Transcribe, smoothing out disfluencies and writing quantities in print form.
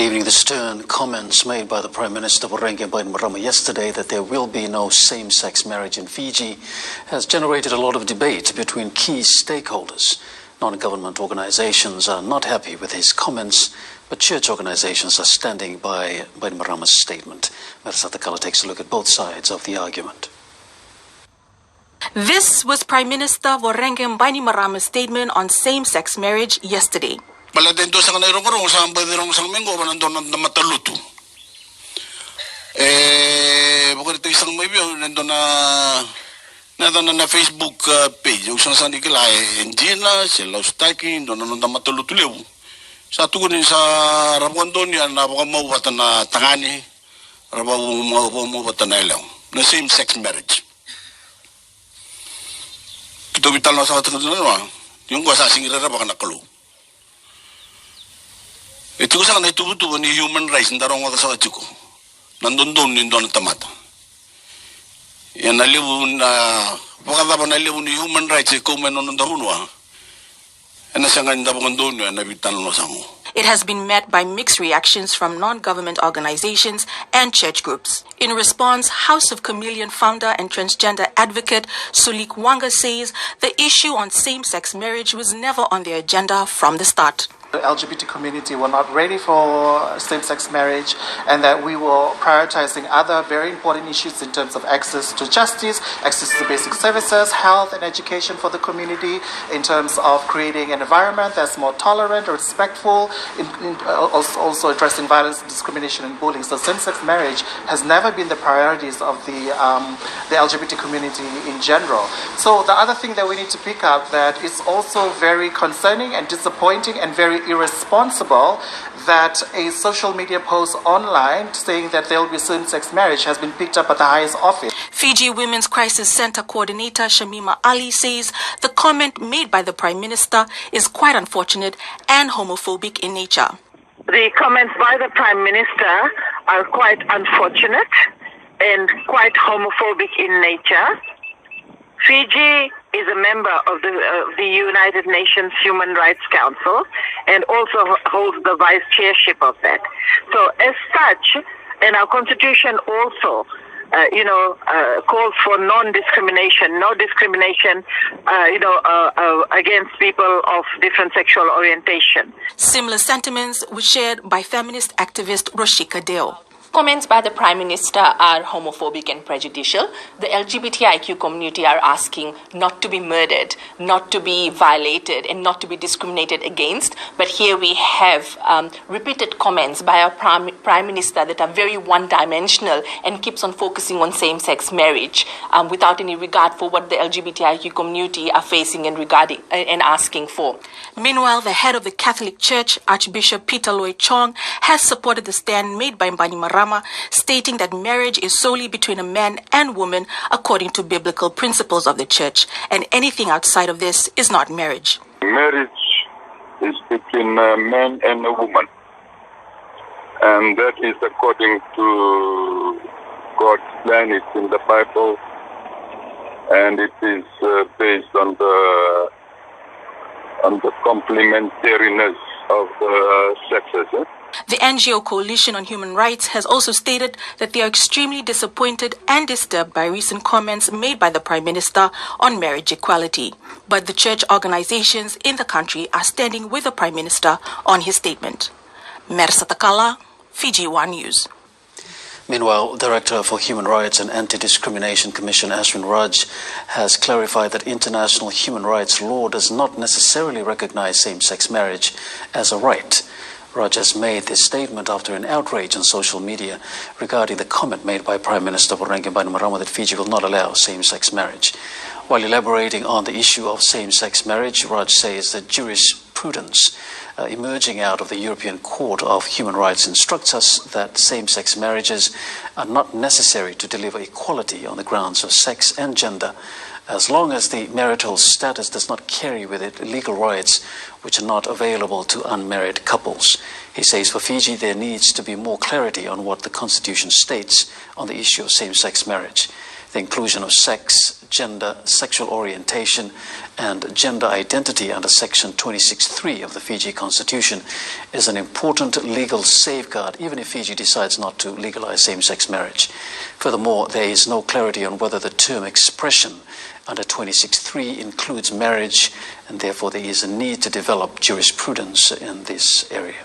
evening. The stern comments made by the Prime Minister Bainimarama yesterday that there will be no same-sex marriage in Fiji has generated a lot of debate between key stakeholders. Non-government organizations are not happy with his comments, but church organizations are standing by Bainimarama's statement. Marasatakala takes a look at both sides of the argument. This was Prime Minister Bainimarama's statement on same-sex marriage yesterday. Maladento sa kanay rong sa badirong sang minggo banandon na mataluto. Bukod ito isang may biyo nandun na Facebook page yung sang nikilay Engina sila ustaki doon na mataluto liw. Sa tugunin sa rabuan doon yan napaka na tangani mawatan na ilaw na same-sex marriage. Kito vital na sa atin yung kwa sa singira na baka nakalo. Ito ko sa kanay tubutubo ni human rights na darong waka sa ko. Nandun doon na tamata. Yan naliw na, pakatapa naliw ni human rights ko menon ng dahunwa. Yan na siya nga nandapang doon yan, nabitan mo sa mo. It has been met by mixed reactions from non-government organizations and church groups. In response, House of Khameleon founder and transgender advocate Sheik says the issue on same-sex marriage was never on the agenda from the start. The LGBT community were not ready for same-sex marriage, and that we were prioritizing other very important issues in terms of access to justice, access to basic services, health and education for the community, in terms of creating an environment that's more tolerant, respectful, also addressing violence, discrimination and bullying. So same-sex marriage has never been the priorities of the LGBT community in general. So the other thing that we need to pick up that is also very concerning and disappointing and very irresponsible that a social media post online saying that there will be same-sex marriage has been picked up at the highest office. Fiji Women's Crisis Center coordinator Shamima Ali says the comment made by the Prime Minister is quite unfortunate and homophobic in nature. The comments by the Prime Minister are quite unfortunate and quite homophobic in nature. Fiji is a member of the United Nations Human Rights Council and also holds the vice chairship of that. So as such, and our constitution also, calls for non-discrimination, no discrimination, against people of different sexual orientation. Similar sentiments were shared by feminist activist Roshika Deo. Comments by the Prime Minister are homophobic and prejudicial. The LGBTIQ community are asking not to be murdered, not to be violated, and not to be discriminated against. But here we have repeated comments by our Prime Minister that are very one-dimensional and keeps on focusing on same-sex marriage without any regard for what the LGBTIQ community are facing and asking for. Meanwhile, the head of the Catholic Church, Archbishop Peter Lloyd Chong, has supported the stand made by Bainimarama, stating that marriage is solely between a man and woman according to biblical principles of the church, and anything outside of this is not marriage. Marriage is between a man and a woman, and that is according to God's plan. It's in the Bible, and it is based on the complementariness of the sexes. The NGO Coalition on Human Rights has also stated that they are extremely disappointed and disturbed by recent comments made by the Prime Minister on marriage equality. But the church organizations in the country are standing with the Prime Minister on his statement. Marasatakala, Fiji One News. Meanwhile, Director for Human Rights and Anti-Discrimination Commission Ashwin Raj has clarified that international human rights law does not necessarily recognize same-sex marriage as a right. Raj has made this statement after an outrage on social media regarding the comment made by Prime Minister Bainimarama that Fiji will not allow same-sex marriage. While elaborating on the issue of same-sex marriage, Raj says that jurisprudence emerging out of the European Court of Human Rights instructs us that same-sex marriages are not necessary to deliver equality on the grounds of sex and gender, as long as the marital status does not carry with it legal rights which are not available to unmarried couples. He says for Fiji there needs to be more clarity on what the Constitution states on the issue of same-sex marriage. The inclusion of sex, gender, sexual orientation, and gender identity under Section 26(3) of the Fiji Constitution is an important legal safeguard, even if Fiji decides not to legalize same-sex marriage. Furthermore, there is no clarity on whether the term expression under 26(3) includes marriage, and therefore there is a need to develop jurisprudence in this area.